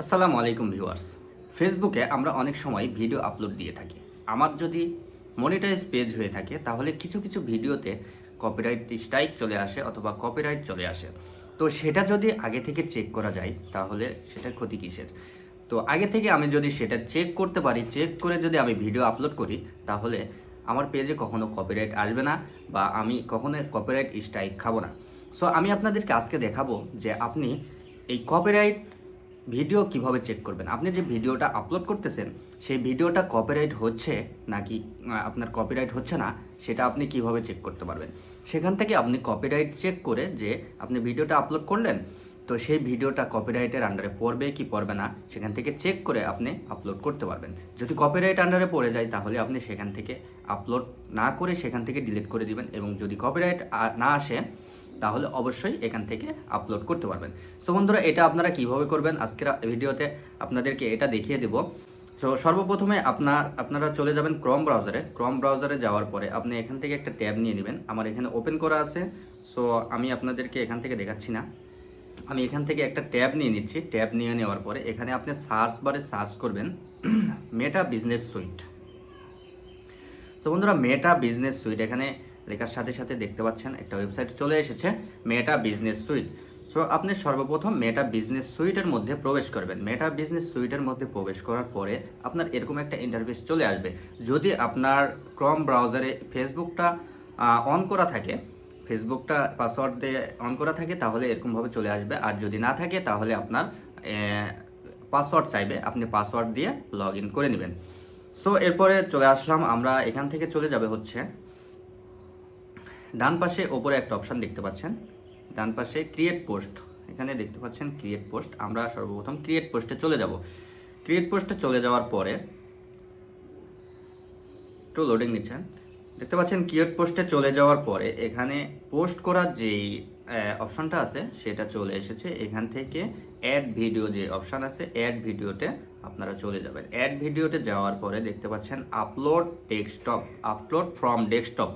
আসসালামু আলাইকুম ভিউয়ার্স। ফেসবুকে আমরা অনেক সময় ভিডিও আপলোড দিয়ে থাকি। আমার যদি মনিটাইজ পেজ হয়ে থাকে তাহলে কিছু কিছু ভিডিওতে কপিরাইট স্ট্রাইক চলে আসে অথবা কপিরাইট চলে আসে। তো সেটা যদি আগে থেকে চেক করা যায় তাহলে সেটার ক্ষতি কিসের? তো আগে থেকে আমি যদি সেটা চেক করতে পারি, চেক করে যদি আমি ভিডিও আপলোড করি তাহলে আমার পেজে কখনো কপিরাইট আসবে না বা আমি কখনো কপিরাইট স্ট্রাইক খাবো না। সো আমি আপনাদেরকে আজকে দেখাবো যে আপনি এই কপিরাইট ভিডিও কিভাবে চেক করবেন। আপনি যে ভিডিওটা আপলোড করতেছেন সেই ভিডিওটা কপিরাইট হচ্ছে নাকি আপনার কপিরাইট হচ্ছে না সেটা আপনি কিভাবে চেক করতে পারবেন। সেখান থেকে আপনি কপিরাইট চেক করে যে আপনি ভিডিওটা আপলোড করলেন তো সেই ভিডিওটা কপিরাইটের আন্ডারে পড়বে কি পড়বে না সেখান থেকে চেক করে আপনি আপলোড করতে পারবেন। যদি কপিরাইট আন্ডারে পড়ে যায় তাহলে আপনি সেখান থেকে আপলোড না করে সেখান থেকে ডিলিট করে দিবেন, এবং যদি কপিরাইট না আসে তাহলে অবশ্যই এখান থেকে আপলোড করতে পারবেন। সো বন্ধুরা, এটা আপনারা কিভাবে করবেন আজকের ভিডিওতে আপনাদেরকে এটা দেখিয়ে দেব। সো সর্বপ্রথমে আপনারা চলে যাবেন ক্রোম ব্রাউজারে যাওয়ার পরে আপনি এখান থেকে একটা ট্যাব নিয়ে নেবেন। আমার এখানে ওপেন করা আছে, সো আমি আপনাদেরকে এখান থেকে দেখাচ্ছি না। আমি এখান থেকে একটা ট্যাব নিয়ে নিচ্ছি। ট্যাব নিয়ে নেওয়ার পরে এখানে আপনি সার্চ বারে সার্চ করবেন মেটা বিজনেস সুইট। সো বন্ধুরা, মেটা বিজনেস সুইট এখানে লেখার সাথে সাথে দেখতে পাচ্ছেন একটা ওয়েবসাইট চলে এসেছে, মেটা বিজনেস সুইট। সো আপনি সর্বপ্রথম মেটা বিজনেস সুইটের মধ্যে প্রবেশ করবেন। মেটা বিজনেস সুইটের মধ্যে প্রবেশ করার পরে আপনার এরকম একটা ইন্টারফেস চলে আসবে। যদি আপনার ক্রোম ব্রাউজারে ফেসবুকটা অন করা থাকে, ফেসবুকটা পাসওয়ার্ড দিয়ে অন করা থাকে তাহলে এরকমভাবে চলে আসবে। আর যদি না থাকে তাহলে আপনার পাসওয়ার্ড চাইবে, আপনি পাসওয়ার্ড দিয়ে লগ ইন করে নেবেন। সো এরপরে চলে আসলাম আমরা, এখান থেকে চলে যাবে হচ্ছে ডান পাশে ওপরে একটা অপশান দেখতে পাচ্ছেন, ডান পাশে ক্রিয়েট পোস্ট, এখানে দেখতে পাচ্ছেন ক্রিয়েট পোস্ট। আমরা সর্বপ্রথম ক্রিয়েট পোস্টে চলে যাব। ক্রিয়েট পোস্টে চলে যাওয়ার পরে একটু লোডিং নিচ্ছেন, দেখতে পাচ্ছেন ক্রিয়েট পোস্টে চলে যাওয়ার পরে এখানে পোস্ট করার যেই অপশানটা আছে সেটা চলে এসেছে। এখান থেকে অ্যাড ভিডিও যে অপশান আছে, অ্যাড ভিডিওতে আপনারা চলে যাবেন। অ্যাড ভিডিওতে যাওয়ার পরে দেখতে পাচ্ছেন আপলোড ফ্রম ডেস্কটপ।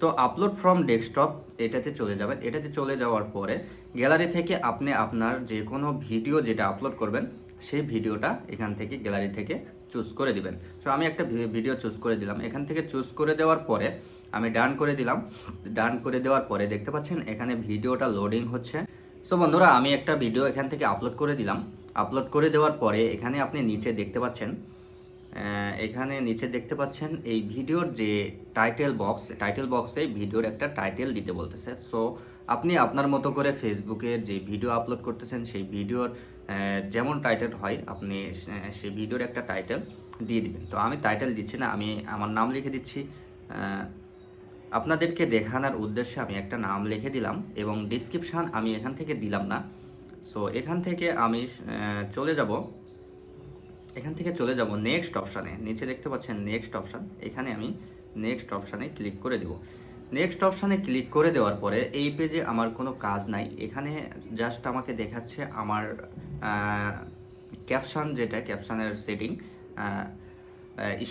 তো আপলোড ফ্রম ডেস্কটপ এটাতে চলে যাবেন। এটাতে চলে যাওয়ার পরে গ্যালারি থেকে আপনি আপনার যে কোনো ভিডিও যেটা আপলোড করবেন সেই ভিডিওটা এখান থেকে গ্যালারি থেকে চুজ করে দিবেন। সো আমি একটা ভিডিও চুজ করে দিলাম। এখান থেকে চুজ করে দেওয়ার পরে আমি ডান করে দিলাম। ডান করে দেওয়ার পরে দেখতে পাচ্ছেন এখানে ভিডিওটা লোডিং হচ্ছে। সো বন্ধুরা, আমি একটা ভিডিও এখান থেকে আপলোড করে দিলাম। আপলোড করে দেওয়ার পরে এখানে আপনি নিচে দেখতে পাচ্ছেন, এই ভিডিওর যে টাইটেল বক্সে ভিডিওর একটা টাইটেল দিতে বলতেছে। সো আপনি আপনার মতো করে ফেসবুকের যে ভিডিও আপলোড করতেছেন সেই ভিডিওর যেমন টাইটেল হয় আপনি সেই ভিডিওর একটা টাইটেল দিয়ে দিবেন। তো আমি টাইটেল দিচ্ছি না, আমি আমার নাম লিখে দিচ্ছি। আপনাদেরকে দেখানোর উদ্দেশ্যে আমি একটা নাম লিখে দিলাম এবং ডিসক্রিপশান আমি এখান থেকে দিলাম না। সো এখান থেকে আমি চলে যাব নেক্সট অপশানে। নিচে দেখতে পাচ্ছেন নেক্সট অপশান, এখানে আমি নেক্সট অপশানে ক্লিক করে দেব। নেক্সট অপশানে ক্লিক করে দেওয়ার পরে এই পেজে আমার কোনো কাজ নাই। এখানে জাস্ট আমাকে দেখাচ্ছে আমার ক্যাপশন, যেটা ক্যাপশনের সেটিং,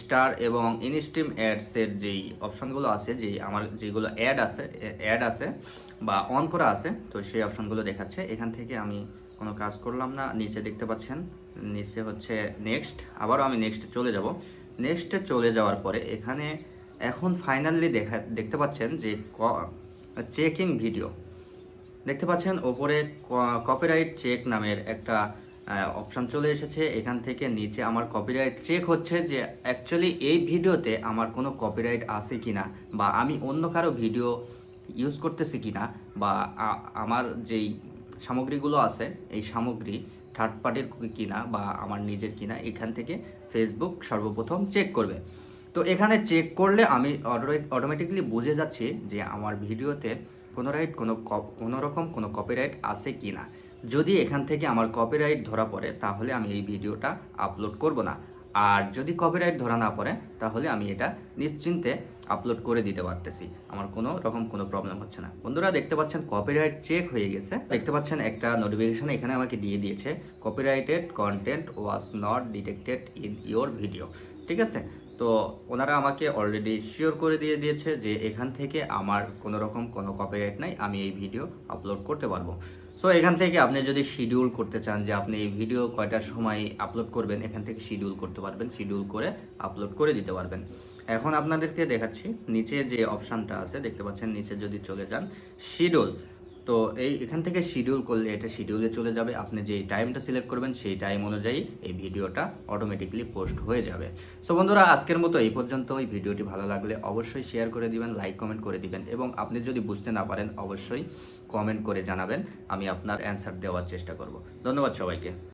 স্টার এবং ইনস্ট্রিম অ্যাডসের যেই অপশানগুলো আছে, আমার যেগুলো অ্যাড আছে বা অন করা আছে, তো সেই অপশানগুলো দেখাচ্ছে। এখান থেকে আমি কোনো কাজ করলাম না। নিচে দেখতে পাচ্ছেন নিচে হচ্ছে নেক্সট, আবারও আমি নেক্সটে চলে যাব। নেক্সটে চলে যাওয়ার পরে এখানে এখন ফাইনালি দেখতে পাচ্ছেন যে চেকিং ভিডিও দেখতে পাচ্ছেন ওপরে কপিরাইট চেক নামের একটা অপশান চলে এসেছে। এখান থেকে নিচে আমার কপিরাইট চেক হচ্ছে যে অ্যাকচুয়ালি এই ভিডিওতে আমার কোনো কপিরাইট আছে কি না, বা আমি অন্য কারো ভিডিও ইউজ করতেছি কি না, বা আমার যেই সামগ্রীগুলো আছে এই সামগ্রী থার্ড পার্টির কিনা বা আমার নিজের কিনা, এখান থেকে ফেসবুক সর্বপ্রথম চেক করবে। তো এখানে চেক করলে আমি অটোমেটিকলি বুঝে যাচ্ছি যে আমার ভিডিওতে কোনো রকম কোনো কপিরাইট আছে কি না। যদি এখান থেকে আমার কপিরাইট ধরা পড়ে তাহলে আমি এই ভিডিওটা আপলোড করব না, আর যদি কপিরাইট ধরা না পড়ে তাহলে আমি এটা নিশ্চিন্তে আপলোড করে দিতে পারতেছি, আমার কোনো রকম কোনো প্রবলেম হচ্ছে না। বন্ধুরা, দেখতে পাচ্ছেন কপিরাইট চেক হয়ে গেছে। দেখতে পাচ্ছেন একটা নোটিফিকেশন এখানে আমাকে দিয়ে দিয়েছে, copyrighted content was not detected in your video. ঠিক আছে, তো ওনারা আমাকে অলরেডি শিওর করে দিয়েছে যে এখান থেকে আমার কোনো রকম কোনো কপিরাইট নাই, আমি এই ভিডিও আপলোড করতে পারবো। সো এখান থেকে আপনি যদি শিডিউল করতে চান যে আপনি এই ভিডিও কয়টার সময় আপলোড করবেন, এখান থেকে শিডিউল করতে পারবেন, শিডিউল করে আপলোড করে দিতে পারবেন। এখন আপনাদেরকে দেখাচ্ছি নিচে যে অপশানটা আছে দেখতে পাচ্ছেন, নিচে যদি চলে যান শিডিউল, তো এখান থেকে শিডিউল করলে এটা শিডিউলে চলে যাবে। আপনি যেই টাইমটা সিলেক্ট করবেন সেই টাইম অনুযায়ী এই ভিডিওটা অটোমেটিকলি পোস্ট হয়ে যাবে। সো বন্ধুরা, আজকের মতো এই পর্যন্ত। এই ভিডিওটি ভালো লাগলে অবশ্যই শেয়ার করে দিবেন, লাইক কমেন্ট করে দিবেন, এবং আপনি যদি বুঝতে না পারেন অবশ্যই কমেন্ট করে জানাবেন, আমি আপনার অ্যান্সার দেওয়ার চেষ্টা করব। ধন্যবাদ সবাইকে।